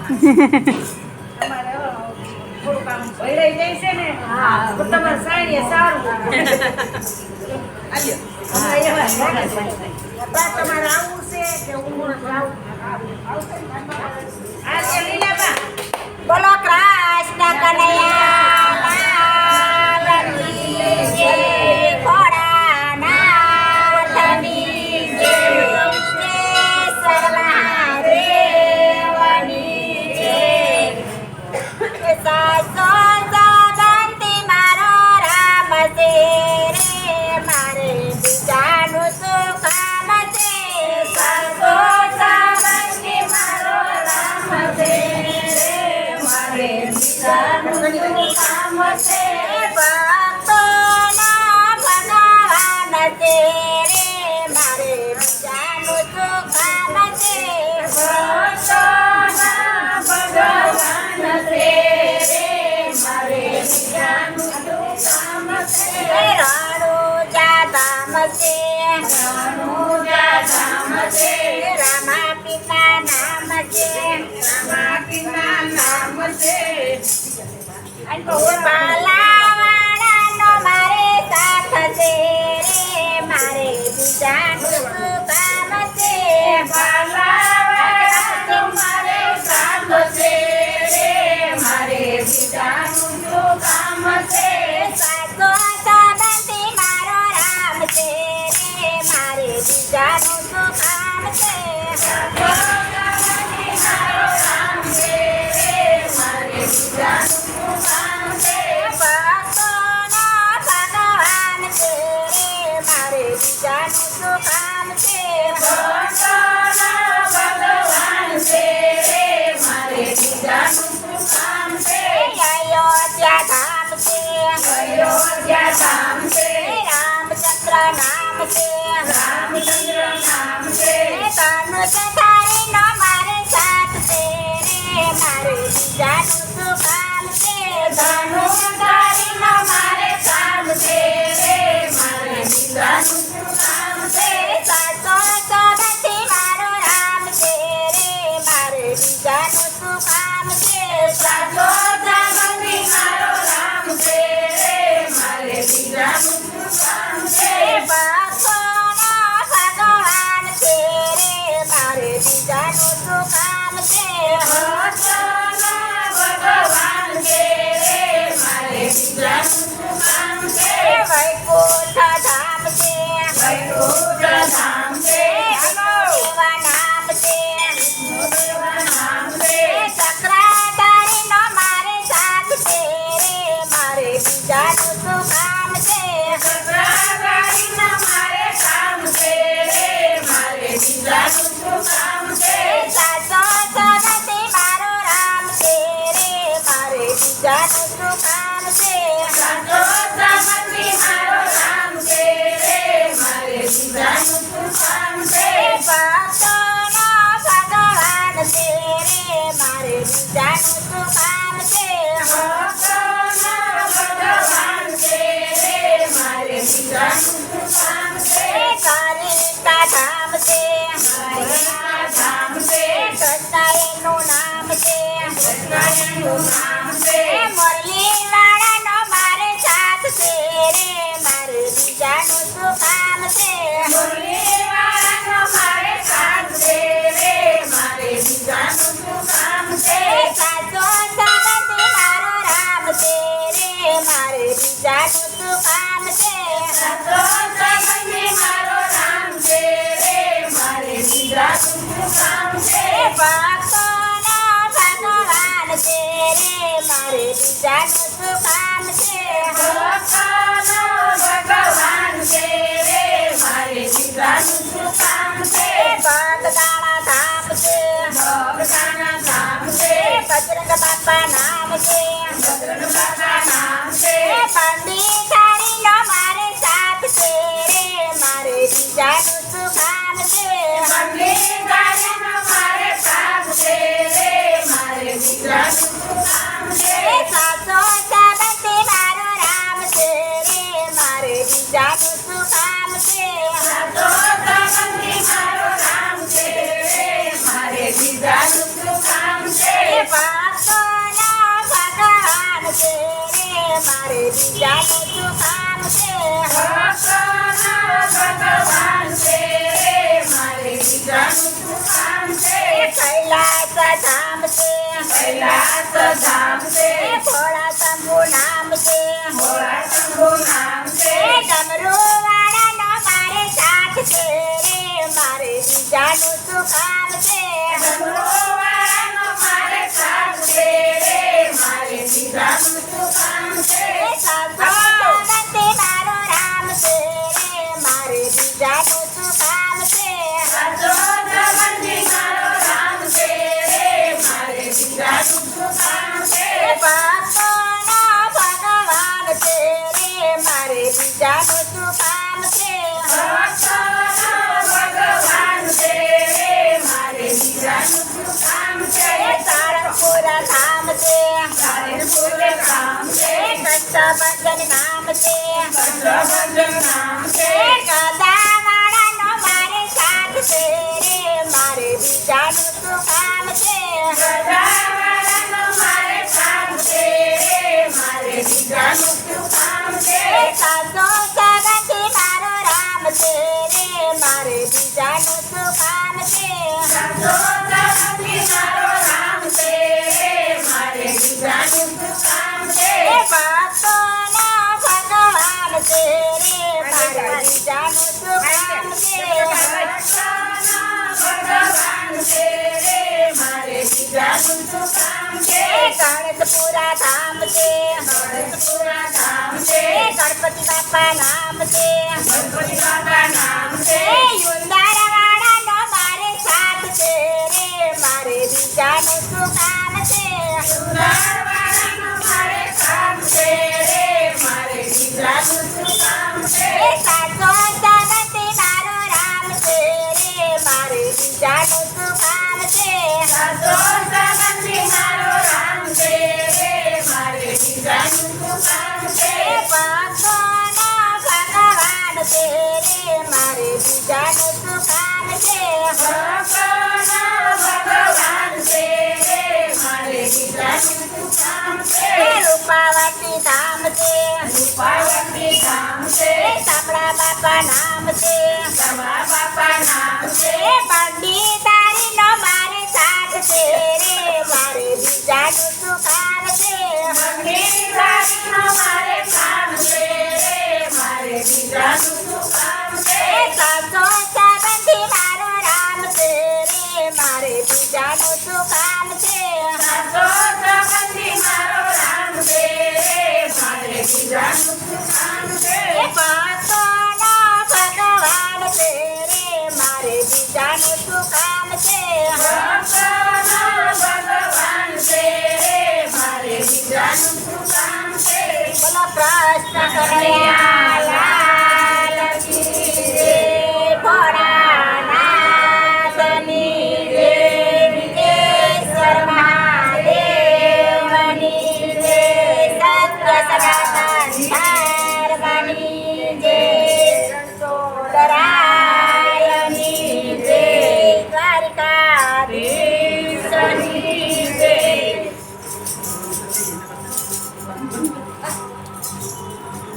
તમારે થોડુંક આમ ભરાઈ જાય છે ને. હા તમારે સાડીએ સારું. તમારે આવું છે કે લીલાબા બોલો કૃષ્ણ કનૈયા લાલ કી જય, ભોળાનાથની જય, સિદ્ધેશ્વર મહાદેવની જય. સાચો જગંતી મારો રામ છે રે, મારે બીજાનું શું કામ છે. સાચો જગંતી મારો રામ છે રે, મારે બીજાનું શું કામ છે. ભક્તોના ભગવાન છે રે, મારે બીજાનું શું કામ છે. ભક્તોના ભગવાન છે રે, મારે બીજાનું શું કામ છે. રણુજા ધામ છે, રણુજા ધામ છે, રામા પિતા નામ છે, રામા પિતા નામ છે. બાલાવાડાનો મારે સાથ છે રે, મારે બીજાનું શું કામ છે. બાલાવાડાનો મારે સાથ છે રે, મારે બીજાનું શું કામ છે. સાચો જગંતી મારો રામ છે રે, મારે બીજાનું શું કામ છે. સાચો જગંતી મારો રામ છે રે, મારે બીજાનું શું કામ છે. ભક્તોના ભગવાન છે રે, મારે બીજાનું શું કામ છે. ભક્તોના ભગવાન છે રે, મારે બીજાનું શું કામ છે. અયોધ્યા ધામ છે, અયોધ્યા ધામ છે, રામચંદ્ર નામ છે, રામચંદ્ર નામ છે. ધનુષધારીનો મારે સાથ છે રે, મારે બીજાનું શું કામ છે. ધનુષધારીનો મારે સાથ છે રે, મારે બીજાનું શું કામ છે. સાચો જગંતી મારો રામ છે રે, મારે બીજાનું શું કામ છે. સાચો જગંતી મારો રામ છે રે, મારે બીજાનું શું કામ છે. ભક્તોના ભગવાન છે રે, મારે બીજાનું શું કામ છે. ભક્તોના ભગવાન છે રે, મારે બીજાનું શું કામ છે. વૈકુંઠ ધામ છે, વૈકુંઠ ધામ છે, વિષ્ણુદેવા નામ છે, વિષ્ણુદેવા નામ છે. ચક્રધારીનો મારે સાથ છે રે, મારે બીજાનું શું કામ છે. ચક્રધારીનો મારે કામ છે રે, મારે બીજાનું શું કામ છે. સાચો જગંતી મારો રામ છે રે, મારે બીજાનું શું કામ છે. સાચો જગંતી મારો રામ છે રે, મારે બીજાનું શું કામ છે. ભક્તોના ભગવાન છે રે, મારે બીજાનું શું કામ છે. ભક્તોના ભગવાન છે રે, મારે બીજાનું શું કામ છે. દ્વારિકા ધામ છે, દ્વારિકા ધામ છે, કૃષ્ણનું નામ છે, કૃષ્ણનું નામ છે. મુરલીવાળાનો મારે સાથ છે રે, મારે બીજાનું શું કામ છે. મુરલીવાળાનો મારે સાથ છે રે, મારે બીજાનું શું કામ છે. સાચો જગંતી મારો રામ છે રે, મારે બીજાનું શું કામ છે. સાચો જગંતી મારો રામ છે રે, મારે બીજાનું શું કામ છે. ભક્તોના ભગવાન છે રે, મારે બીજાનું શું કામ છે. ભક્તોના ભગવાન છે રે, મારે બીજાનું શું કામ છે. બગદાણા ધામ છે, બગદાણા ધામ છે, બજરંગ બાપા નામ છે, બજરંગ બાપા નામ છે. પંડિતારીનો મારે સાથ છે રે, મારે બીજાનું શું કામ છે. પંડિતારીનો મારે સાથ છે રે, મારે બીજાનું શું કામ છે. સાચો જગંતી મારો રામ છે રે, મારે બીજાનું શું કામ છે. સાચો જગંતી મારો રામ છે રે, મારે બીજાનું શું કામ છે. કૈલાસ ધામ છે કૈલાસ ધામ છે ભોળા શંભુ નામ છે ભોળા શંભુ નામ છે ડમરૂ વાળાનો મારે સાથ છે રે મારે બીજાનું શું કામ છે ડમરુવાળાનો મારે સાથ છે રે મારે બીજાનું શું કામ છે સદગતિ મારો રામ છે રે મારે બીજાનું શું કામ છે સાચો સંબંધી મારો રામ છે રે મારે બીજાનું શું કામ છે ભક્તોનો ભગવાન છે રે મારે બીજાનું શું કામ છે ભક્તોનો ભગવાન છે રે મારે બીજાનું શું કામ છે સારંગપુર ધામ છે સારંગપુર ધામ છે કષ્ટભંજન નામ છે કષ્ટભંજન નામ છે ગદાવાળાનો મારે સાથ છે રે મારે બીજાનું શું કામ છે ગદાવાળાનો મારે સાથ છે રે મારે બીજાનું શું કામ છે સાચો સગથી મારો રામ છે રે મારે બીજાનું શું કામ છે સાચો સંબંધી મારો રામ છે રે મારે બીજાનું શું કામ છે ભક્તોનો ભગવાન છે રે મારે બીજાનું શું કામ છે ભક્તોનો ભગવાન છે રે મારે બીજાનું શું કામ છે ગણેશપુરા ધામ છે ગણેશપુરા ધામ છે ગણપતિ બાપા નામ છે ગણપતિ બાપા નામ છે યુંદારવાળાનો મારે સાથ છે રે મારે બીજાનું શું કામ છે સુંદરવાળાનો મારે કામ છે રે મારે બીજાનું શું કામ છે સાચો સગતી મારો રામ છે રે મારે બીજાનું શું કામ છે સાચો સંબંધી મારો રામ છે રે મારે બીજાનું શું કામ છે ભક્તોનો ભગવાન છે રે મારે બીજાનું શું કામ છે ભક્તોનો ભગવાન છે રે મારે બીજાનું શું કામ છે રૂપાવતી ધામ છે રૂપાવતી ધામ છે સાંભળા બાપા નામ છે તમારા બાપા નામ છે પંડિતારીનો મારે સાથ છે રે મારે બીજાનું શું કામ છે મંગીરાજીનો મારે કામ છે રે મારે બીજાનું શું કામ છે સાચો સંબંધી મારો રામ છે રે મારે બીજાનું શું કામ છે સાચો સંબંધી મારો રામ છે રે મારે બીજાનું શું કામ છે ભક્તોનો ભગવાન છે રે મારે બીજાનું શું કામ છે ભક્તોનો ભગવાન છે રે મારે બીજાનું શું કામ છે બોલો કૃષ્ણ કનૈયા